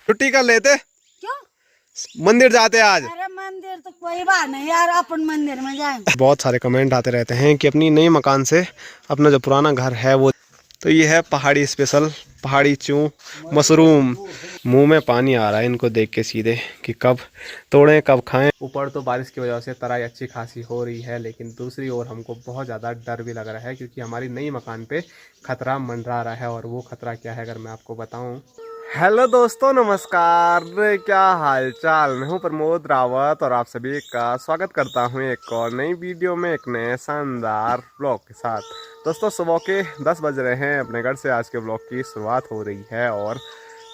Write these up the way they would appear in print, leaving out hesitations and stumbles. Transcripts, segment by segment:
छुट्टी कर लेते, क्यों? मंदिर जाते आज। अरे मंदिर तो कोई बात नहीं यार, अपन मंदिर में जाए। बहुत सारे कमेंट आते रहते हैं कि अपनी नई मकान से अपना जो पुराना घर है वो, तो ये है पहाड़ी स्पेशल पहाड़ी चूँ मशरूम। मुंह में पानी आ रहा है इनको देख के सीधे कि कब तोड़ें कब खाएं। ऊपर तो बारिश की वजह से तराई अच्छी खासी हो रही है, लेकिन दूसरी ओर हमको बहुत ज़्यादा डर भी लग रहा है क्योंकि हमारी नई मकान पे खतरा मंडरा रहा है। और वो खतरा क्या है अगर मैं आपको बताऊं। हेलो दोस्तों, नमस्कार, क्या हाल चाल। मैं हूं प्रमोद रावत और आप सभी का स्वागत करता हूं एक और नई वीडियो में, एक नए शानदार ब्लॉग के साथ। दोस्तों सुबह के 10 बज रहे हैं, अपने घर से आज के ब्लॉग की शुरुआत हो रही है। और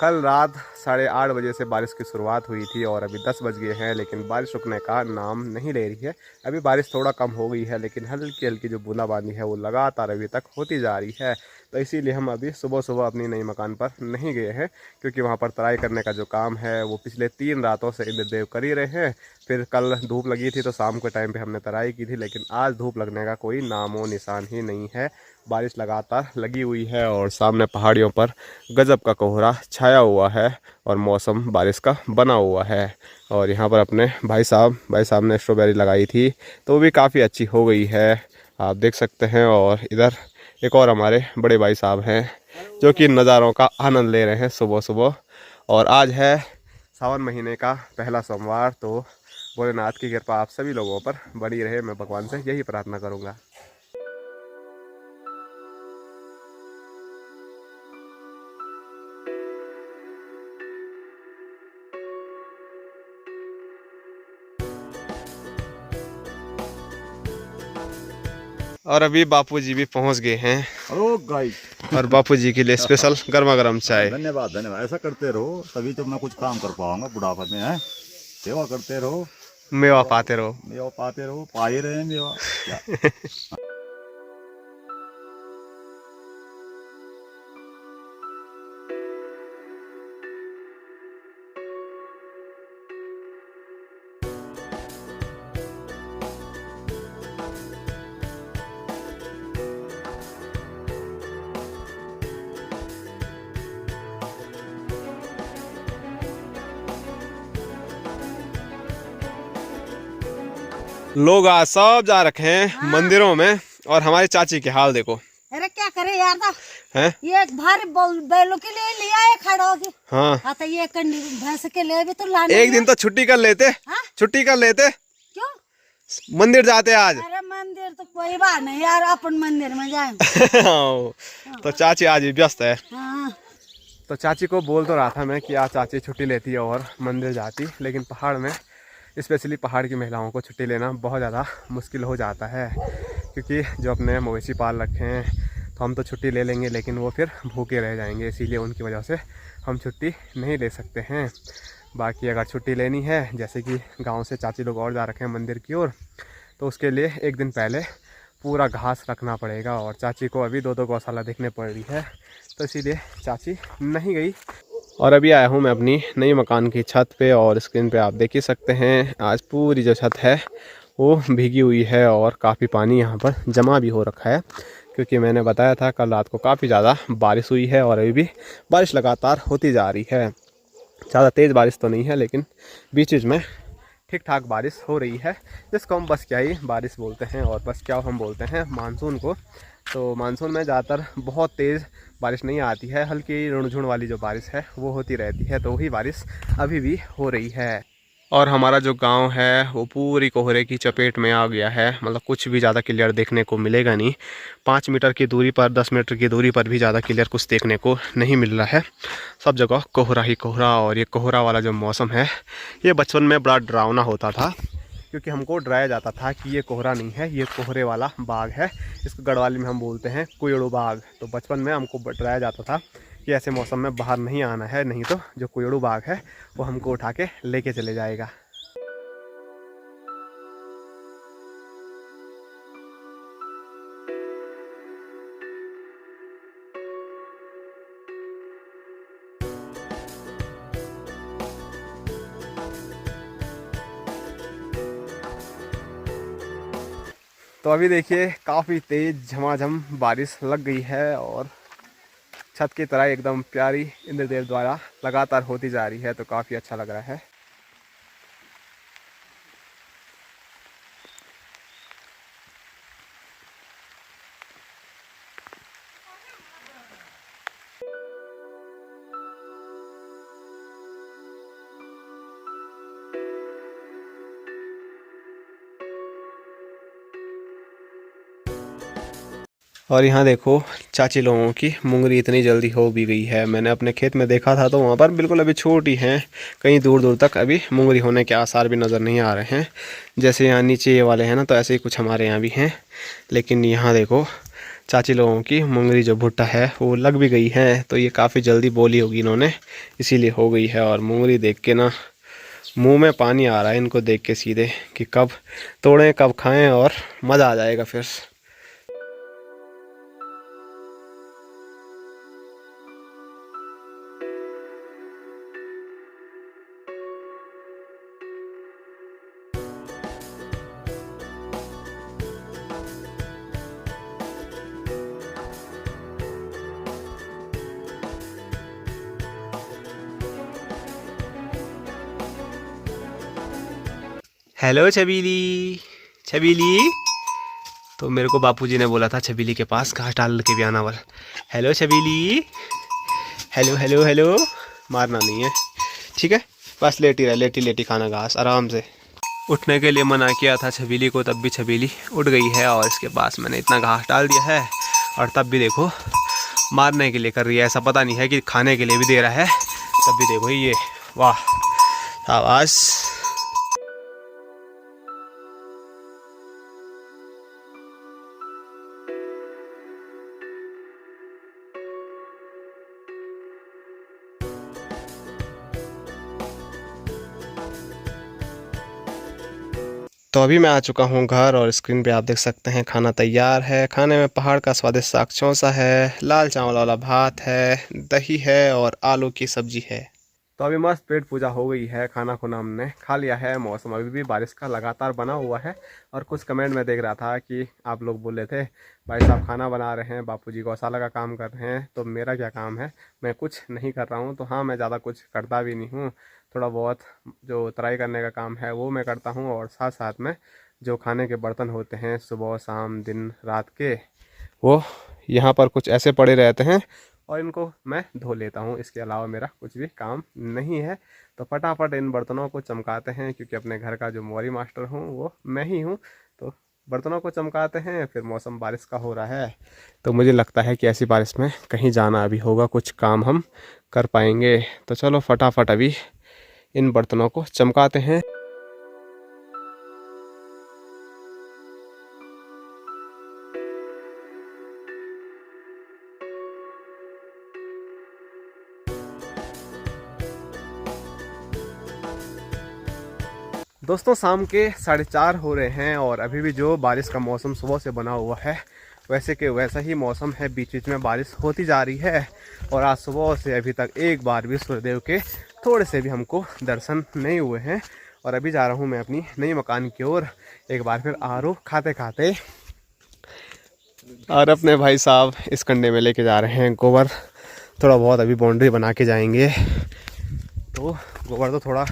कल रात 8:30 बजे से बारिश की शुरुआत हुई थी और अभी 10 बज गए हैं, लेकिन बारिश रुकने का नाम नहीं ले रही है। अभी बारिश थोड़ा कम हो गई है, लेकिन हल्की हल्की जो बूंदाबांदी है वो लगातार अभी तक होती जा रही है। तो इसीलिए हम अभी सुबह सुबह अपनी नई मकान पर नहीं गए हैं, क्योंकि वहाँ पर तराई करने का जो काम है वो पिछले 3 रातों से इंद्रदेव कर ही रहे हैं। फिर कल धूप लगी थी तो शाम के टाइम पे हमने तराई की थी, लेकिन आज धूप लगने का कोई नामो निशान ही नहीं है। बारिश लगातार लगी हुई है और सामने पहाड़ियों पर गजब का कोहरा छाया हुआ है और मौसम बारिश का बना हुआ है। और यहाँ पर अपने भाई साहब ने स्ट्रॉबेरी लगाई थी तो वो भी काफ़ी अच्छी हो गई है, आप देख सकते हैं। और इधर एक और हमारे बड़े भाई साहब हैं जो कि नज़ारों का आनंद ले रहे हैं सुबह सुबह। और आज है सावन महीने का पहला सोमवार, तो भोलेनाथ की कृपा आप सभी लोगों पर बनी रहे, मैं भगवान से यही प्रार्थना करूँगा। और अभी बापूजी भी पहुंच गए हैं। Hello guys. और बापूजी के लिए स्पेशल गर्मा गर्म चाय। धन्यवाद धन्यवाद, ऐसा करते रहो तभी तो मैं कुछ काम कर पाऊंगा बुढ़ापा में। है सेवा करते रहो, मेवा पाते रहो। मेवा पाते रहो, पा ही रहे हैं मेवा क्या। लोग आज सब जा रखे हैं हाँ। मंदिरों में, और हमारी चाची के हाल देखो। अरे क्या करे यार था? हैं? ये एक भारी बैलों के लिए लिया है खड़ा होगी। हाँ, हाँ तो ये कंडी भैंस के लिए भी तो लाने एक दिन तो छुट्टी कर लेते। हाँ? छुट्टी कर लेते, क्यों? मंदिर जाते आज। अरे मंदिर तो कोई बात नहीं यार, अपन मंदिर में जाए। तो चाची आज भी व्यस्त है। हाँ। तो चाची को बोल तो रहा था मैं कि आज चाची छुट्टी लेती है और मंदिर जाती, लेकिन पहाड़ में स्पेशली पहाड़ की महिलाओं को छुट्टी लेना बहुत ज़्यादा मुश्किल हो जाता है, क्योंकि जो अपने मवेशी पाल रखे हैं तो हम तो छुट्टी ले लेंगे लेकिन वो फिर भूखे रह जाएंगे, इसीलिए उनकी वजह से हम छुट्टी नहीं ले सकते हैं। बाकी अगर छुट्टी लेनी है, जैसे कि गांव से चाची लोग और जा रखे हैं मंदिर की ओर, तो उसके लिए एक दिन पहले पूरा घास रखना पड़ेगा। और चाची को अभी 2 गौशाला देखने पड़ रही है, तो इसीलिए चाची नहीं गई। और अभी आया हूँ मैं अपनी नई मकान की छत पे, और स्क्रीन पे आप देख ही सकते हैं आज पूरी जो छत है वो भीगी हुई है और काफ़ी पानी यहाँ पर जमा भी हो रखा है, क्योंकि मैंने बताया था कल रात को काफ़ी ज़्यादा बारिश हुई है और अभी भी बारिश लगातार होती जा रही है। ज़्यादा तेज़ बारिश तो नहीं है, लेकिन बीच बीच में ठीक ठाक बारिश हो रही है, जिसको हम बस क्या ही बारिश बोलते हैं। और बस क्या हम बोलते हैं मानसून को। तो मानसून में ज़्यादातर बहुत तेज़ बारिश नहीं आती है, हल्की रुणझुण वाली जो बारिश है वो होती रहती है, तो वही बारिश अभी भी हो रही है। और हमारा जो गांव है वो पूरी कोहरे की चपेट में आ गया है, मतलब कुछ भी ज़्यादा क्लियर देखने को मिलेगा नहीं। 5 मीटर की दूरी पर, 10 मीटर की दूरी पर भी ज़्यादा क्लियर कुछ देखने को नहीं मिल रहा है, सब जगह कोहरा ही कोहरा। और ये कोहरा वाला जो मौसम है ये बचपन में बड़ा डरावना होता था, क्योंकि हमको डराया जाता था कि ये कोहरा नहीं है, ये कोहरे वाला बाग है। इसको गढ़वाली में हम बोलते हैं कुयड़ू बाग। तो बचपन में हमको डराया जाता था कि ऐसे मौसम में बाहर नहीं आना है, नहीं तो जो कुयड़ू बाग है वो हमको उठा के लेके चले जाएगा। तो अभी देखिए काफ़ी तेज़ झमाझम बारिश लग गई है और छत की तरह एकदम प्यारी इंद्रदेव द्वारा लगातार होती जा रही है, तो काफ़ी अच्छा लग रहा है। और यहाँ देखो चाची लोगों की मुंगरी इतनी जल्दी हो भी गई है। मैंने अपने खेत में देखा था तो वहाँ पर बिल्कुल अभी छोटी हैं, कहीं दूर दूर तक अभी मुंगरी होने के आसार भी नज़र नहीं आ रहे हैं। जैसे यहाँ नीचे ये वाले हैं ना, तो ऐसे ही कुछ हमारे यहाँ भी हैं। लेकिन यहाँ देखो चाची लोगों की मुंगरी जो भुट्टा है वो लग भी गई है, तो ये काफ़ी जल्दी बोली होगी इन्होंने, इसीलिए हो गई है। और मुंगरी देख के ना मुँह में पानी आ रहा है इनको देख के सीधे, कि कब तोड़ें कब खाएँ और मज़ा आ जाएगा फिर। हेलो छबीली, छबीली। तो मेरे को बापूजी ने बोला था छबीली के पास घास डाल के भी आना वाला। Hello Chhabili, hello hello hello. मारना नहीं है, ठीक है? बस लेटी रह, लेटी लेटी खाना घास आराम से। उठने के लिए मना किया था छबीली को, तब भी छबीली उठ गई है। और इसके पास मैंने इतना घास डाल दिया है और तब भी देखो मारने के लिए कर रही है। ऐसा पता नहीं है कि खाने के लिए भी दे रहा है, तब भी देखो ये। वाह, शाबाश। तो अभी मैं आ चुका हूँ घर और स्क्रीन पे आप देख सकते हैं खाना तैयार है। खाने में पहाड़ का स्वादिष्ट साग चौंसा है, लाल चावल वाला भात है, दही है और आलू की सब्जी है। तो अभी मस्त पेट पूजा हो गई है, खाना खुना हमने खा लिया है। मौसम अभी भी बारिश का लगातार बना हुआ है। और कुछ कमेंट में देख रहा था कि आप लोग बोल रहे थे भाई साहब खाना बना रहे हैं, बापूजी गौशाला का काम कर रहे हैं, तो मेरा क्या काम है, मैं कुछ नहीं कर रहा हूँ। तो हाँ, मैं ज़्यादा कुछ करता भी नहीं हूँ, थोड़ा बहुत जो तराई करने का काम है वो मैं करता हूँ। और साथ साथ में जो खाने के बर्तन होते हैं सुबह शाम दिन रात के, वो यहाँ पर कुछ ऐसे पड़े रहते हैं और इनको मैं धो लेता हूँ। इसके अलावा मेरा कुछ भी काम नहीं है। तो फटाफट इन बर्तनों को चमकाते हैं, क्योंकि अपने घर का जो मोरी मास्टर हूँ वो मैं ही हूँ। तो बर्तनों को चमकाते हैं। फिर मौसम बारिश का हो रहा है, तो मुझे लगता है कि ऐसी बारिश में कहीं जाना अभी होगा, कुछ काम हम कर पाएंगे। तो चलो फटाफट अभी इन बर्तनों को चमकाते हैं। दोस्तों शाम के 4:30 हो रहे हैं और अभी भी जो बारिश का मौसम सुबह से बना हुआ है वैसे के वैसा ही मौसम है। बीच बीच में बारिश होती जा रही है। और आज सुबह से अभी तक एक बार भी सूर्यदेव के थोड़े से भी हमको दर्शन नहीं हुए हैं। और अभी जा रहा हूँ मैं अपनी नई मकान की ओर, एक बार फिर आरू खाते खाते। और अपने भाई साहब इस कंडे में लेके जा रहे हैं गोबर। थोड़ा बहुत अभी बाउंड्री बना के जाएंगे, तो गोबर तो थोड़ा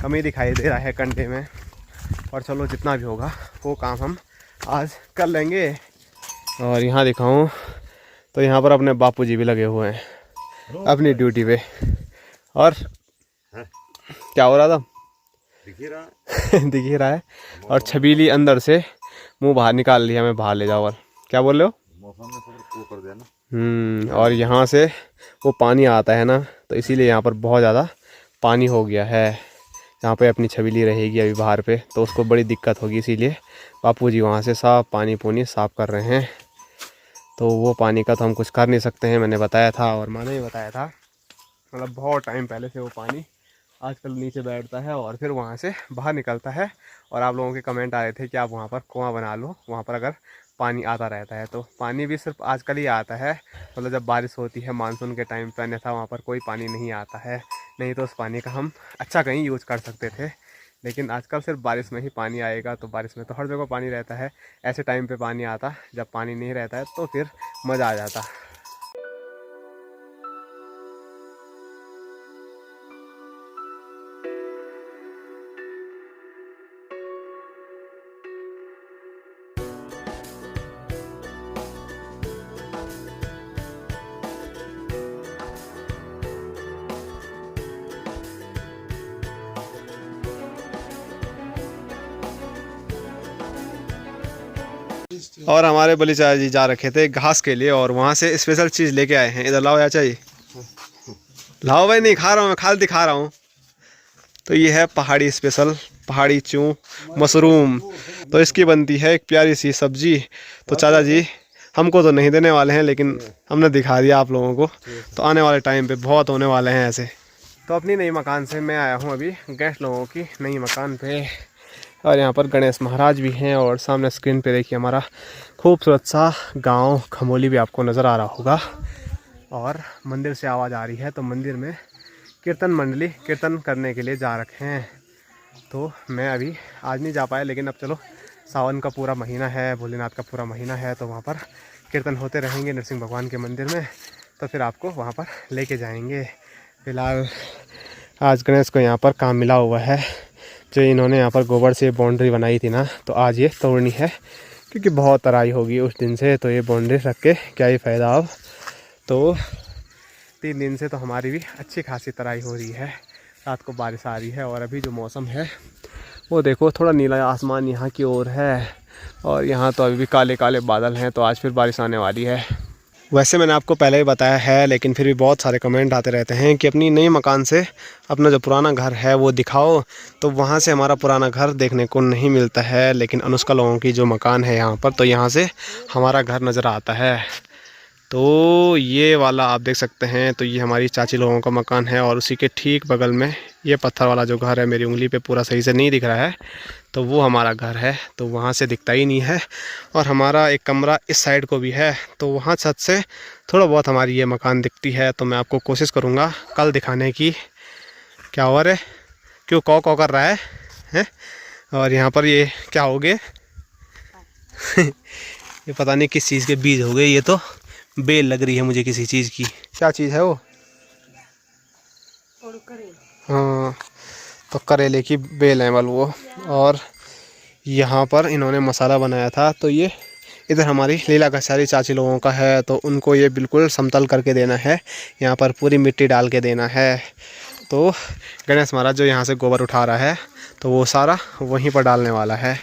कम ही दिखाई दे रहा है कंडे में। और चलो जितना भी होगा वो काम हम आज कर लेंगे। और यहाँ दिखाऊं तो यहाँ पर अपने बापूजी भी लगे हुए हैं अपनी ड्यूटी पे। और क्या हो रहा था? दिख ही रहा है। और छबीली अंदर से मुंह बाहर निकाल लिया, मैं बाहर ले जाओ। और क्या बोल रहे हो? मौसम ने सब कर दिया ना। और यहाँ से वो पानी आता है ना, तो इसीलिए यहाँ पर बहुत ज़्यादा पानी हो गया है। यहाँ पे अपनी छबीली रहेगी अभी बाहर पे, तो उसको बड़ी दिक्कत होगी, इसीलिए बापूजी वहाँ से साफ पानी पूनी साफ़ कर रहे हैं। तो वो पानी का तो हम कुछ कर नहीं सकते हैं, मैंने बताया था और माँ ने भी बताया था। मतलब बहुत टाइम पहले से वो पानी आजकल नीचे बैठता है और फिर वहाँ से बाहर निकलता है। और आप लोगों के कमेंट आ रहे थे कि आप वहाँ पर कुआं बना लो, वहाँ पर अगर पानी आता रहता है। तो पानी भी सिर्फ आजकल ही आता है, मतलब जब बारिश होती है मानसून के टाइम पर, अन्यथा वहाँ पर कोई पानी नहीं आता है। नहीं तो उस पानी का हम अच्छा कहीं यूज़ कर सकते थे। लेकिन आजकल सिर्फ बारिश में ही पानी आएगा, तो बारिश में तो हर जगह पानी रहता है। ऐसे टाइम पे पानी आता, जब पानी नहीं रहता है तो फिर मज़ा आ जाता। और हमारे बली चाचा जी जा रखे थे घास के लिए और वहाँ से स्पेशल चीज़ लेके आए हैं। इधर लाओ चाचा जी, लाओ भाई। नहीं खा रहा हूँ मैं, खाली दिखा रहा हूँ। तो ये है पहाड़ी स्पेशल, पहाड़ी चूँ मशरूम। तो इसकी बनती है एक प्यारी सी सब्जी। तो चाचा जी हमको तो नहीं देने वाले हैं, लेकिन हमने दिखा दिया आप लोगों को। तो आने वाले टाइम पे बहुत होने वाले हैं ऐसे। तो अपनी नई मकान से मैं आया हूँ अभी गेस्ट लोगों की नई मकान पे। और यहाँ पर गणेश महाराज भी हैं और सामने स्क्रीन पे देखिए हमारा खूबसूरत सा गांव खमोली भी आपको नज़र आ रहा होगा। और मंदिर से आवाज़ आ रही है, तो मंदिर में कीर्तन मंडली कीर्तन करने के लिए जा रखे हैं। तो मैं अभी आज नहीं जा पाया, लेकिन अब चलो सावन का पूरा महीना है, भोलेनाथ का पूरा महीना है, तो वहाँ पर कीर्तन होते रहेंगे नरसिंह भगवान के मंदिर में। तो फिर आपको वहाँ पर लेके जाएंगे। फ़िलहाल आज गणेश को यहाँ पर काम मिला हुआ है। जो इन्होंने यहाँ पर गोबर से बाउंड्री बनाई थी ना, तो आज ये तोड़नी है, क्योंकि बहुत तराई होगी उस दिन से। तो ये बाउंड्री रख के क्या ही फ़ायदा अब। तो 3 दिन से तो हमारी भी अच्छी खासी तराई हो रही है। रात को बारिश आ रही है और अभी जो मौसम है वो देखो, थोड़ा नीला आसमान यहाँ की ओर है और यहाँ तो अभी भी काले काले बादल हैं। तो आज फिर बारिश आने वाली है। वैसे मैंने आपको पहले ही बताया है, लेकिन फिर भी बहुत सारे कमेंट आते रहते हैं कि अपनी नई मकान से अपना जो पुराना घर है वो दिखाओ। तो वहाँ से हमारा पुराना घर देखने को नहीं मिलता है, लेकिन अनुष्का लोगों की जो मकान है यहाँ पर, तो यहाँ से हमारा घर नज़र आता है। तो ये वाला आप देख सकते हैं, तो ये हमारी चाची लोगों का मकान है और उसी के ठीक बगल में ये पत्थर वाला जो घर है, मेरी उंगली पे पूरा सही से नहीं दिख रहा है, तो वो हमारा घर है। तो वहाँ से दिखता ही नहीं है। और हमारा एक कमरा इस साइड को भी है, तो वहाँ छत से थोड़ा बहुत हमारी ये मकान दिखती है। तो मैं आपको कोशिश करूँगा कल दिखाने की। क्या हुआ रे, क्यों कौ कौ कर रहा है, हैं? और यहाँ पर ये क्या हो गए ये पता नहीं किस चीज़ के बीज हो गए, ये तो बेल लग रही है मुझे किसी चीज़ की। क्या चीज़ है वो? हाँ, तो करेले की बेल है वो। और यहाँ पर इन्होंने मसाला बनाया था। तो ये इधर हमारी लीला कचारी चाची लोगों का है, तो उनको ये बिल्कुल समतल करके देना है, यहाँ पर पूरी मिट्टी डाल के देना है। तो गणेश महाराज जो यहाँ से गोबर उठा रहा है, तो वो सारा वहीं पर डालने वाला है।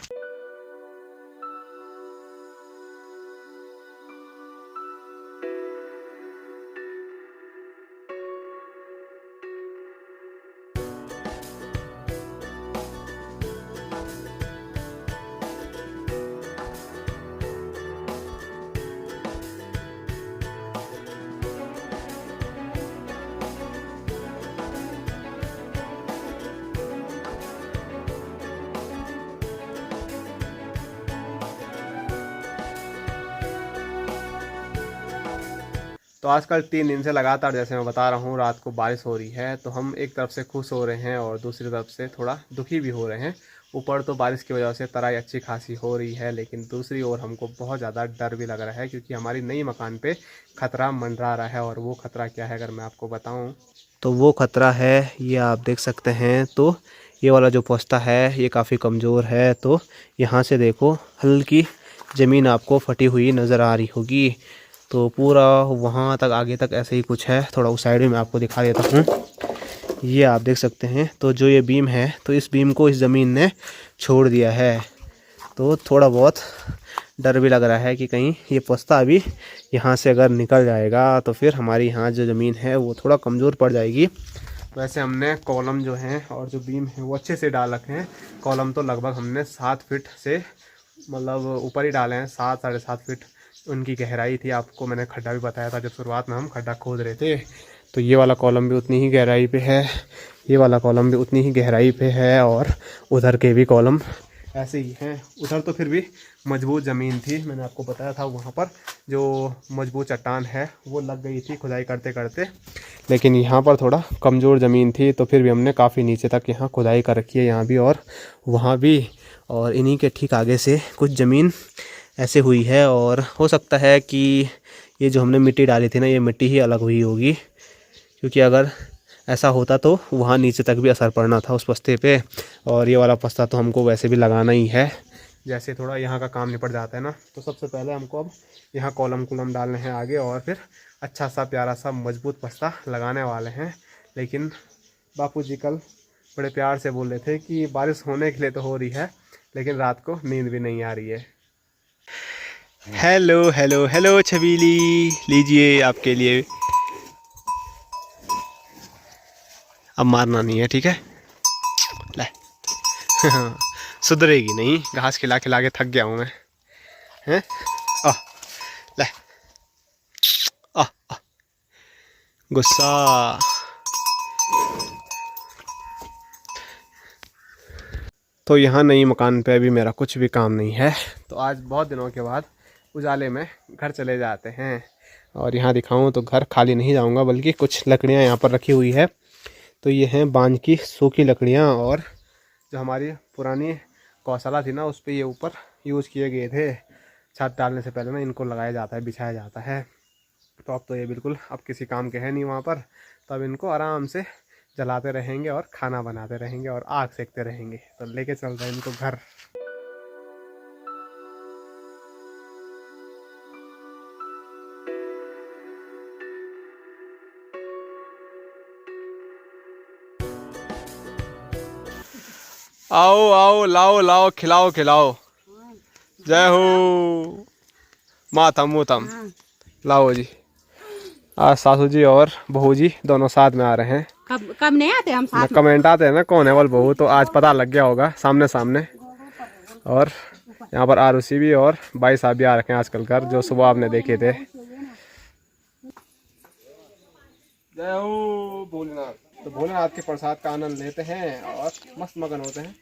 तो आजकल 3 दिन से लगातार, जैसे मैं बता रहा हूँ, रात को बारिश हो रही है। तो हम एक तरफ से खुश हो रहे हैं और दूसरी तरफ से थोड़ा दुखी भी हो रहे हैं। ऊपर तो बारिश की वजह से तराई अच्छी खासी हो रही है, लेकिन दूसरी ओर हमको बहुत ज़्यादा डर भी लग रहा है, क्योंकि हमारी नई मकान पे खतरा मंडरा रहा है। और वो खतरा क्या है अगर मैं आपको बताऊँ, तो वो खतरा है ये आप देख सकते हैं। तो ये वाला जो पोस्ता है ये काफ़ी कमज़ोर है। तो यहाँ से देखो हल्की ज़मीन आपको फटी हुई नज़र आ रही होगी। तो पूरा वहाँ तक आगे तक ऐसे ही कुछ है। थोड़ा उस साइड में मैं आपको दिखा देता हूँ, ये आप देख सकते हैं। तो जो ये बीम है, तो इस बीम को इस ज़मीन ने छोड़ दिया है। तो थोड़ा बहुत डर भी लग रहा है कि कहीं ये पोस्ता अभी यहाँ से अगर निकल जाएगा तो फिर हमारी यहाँ जो ज़मीन है वो थोड़ा कमज़ोर पड़ जाएगी। वैसे हमने कॉलम जो हैं और जो बीम है वो अच्छे से डाल रखे हैं। कॉलम तो लगभग हमने 7 फीट से मतलब ऊपर ही डाले हैं, 7 साढ़े 7 फीट उनकी गहराई थी। आपको मैंने खड्डा भी बताया था जब शुरुआत में हम खड्डा खोद रहे थे। तो ये वाला कॉलम भी उतनी ही गहराई पे है, ये वाला कॉलम भी उतनी ही गहराई पे है, और उधर के भी कॉलम ऐसे ही हैं। उधर तो फिर भी मजबूत ज़मीन थी, मैंने आपको बताया था वहाँ पर जो मजबूत चट्टान है वो लग गई थी खुदाई करते करते। लेकिन यहाँ पर थोड़ा कमज़ोर ज़मीन थी, तो फिर भी हमने काफ़ी नीचे तक यहाँ खुदाई कर रखी है, यहाँ भी और वहाँ भी। और इन्हीं के ठीक आगे से कुछ ज़मीन ऐसे हुई है, और हो सकता है कि ये जो हमने मिट्टी डाली थी ना, ये मिट्टी ही अलग हुई होगी, क्योंकि अगर ऐसा होता तो वहाँ नीचे तक भी असर पड़ना था उस पस्ते पे। और ये वाला पस्ता तो हमको वैसे भी लगाना ही है। जैसे थोड़ा यहाँ का काम निपट जाता है ना, तो सबसे पहले हमको अब यहाँ कॉलम डालने हैं आगे, और फिर अच्छा सा प्यारा सा मजबूत पस्ता लगाने वाले हैं। लेकिन बापूजी कल बड़े प्यार से बोल रहे थे कि बारिश होने के लिए तो हो रही है, लेकिन रात को नींद भी नहीं आ रही है। हेलो हेलो हेलो छबीली, लीजिए आपके लिए। अब मारना नहीं है, ठीक है? ले सुधरेगी नहीं, घास खिला खिला के थक गया हूँ मैं। हैं? ले गुस्सा। तो यहाँ नई मकान पे अभी मेरा कुछ भी काम नहीं है, तो आज बहुत दिनों के बाद उजाले में घर चले जाते हैं। और यहाँ दिखाऊं तो घर खाली नहीं जाऊंगा, बल्कि कुछ लकड़ियाँ यहाँ पर रखी हुई है। तो ये हैं बांज की सूखी लकड़ियाँ, और जो हमारी पुरानी गौशाला थी ना, उस पर ये ऊपर यूज़ किए गए थे। छत डालने से पहले ना इनको लगाया जाता है, बिछाया जाता है। तो अब तो ये बिल्कुल अब किसी काम के हैं नहीं वहाँ पर, तो अब इनको आराम से जलाते रहेंगे और खाना बनाते रहेंगे और आग सेकते रहेंगे। तो लेके चल रहे हैं इनको घर। आओ आओ, लाओ लाओ, खिलाओ खिलाओ। जय हो मातम मोतम। लाओ जी। आज सासू जी और बहू जी दोनों साथ में आ रहे हैं। कब नहीं आते हम साथ में? कमेंट आते हैं ना कौन है बोल बहू, तो आज पता लग गया होगा सामने सामने। और यहाँ पर आरुषि भी और भाई साहब भी आ रखे हैं आजकल घर, जो सुबह आपने देखे थे। जय हो भोलेनाथ। तो भोलेनाथ के प्रसाद का आनंद लेते हैं और मस्त मगन होते हैं।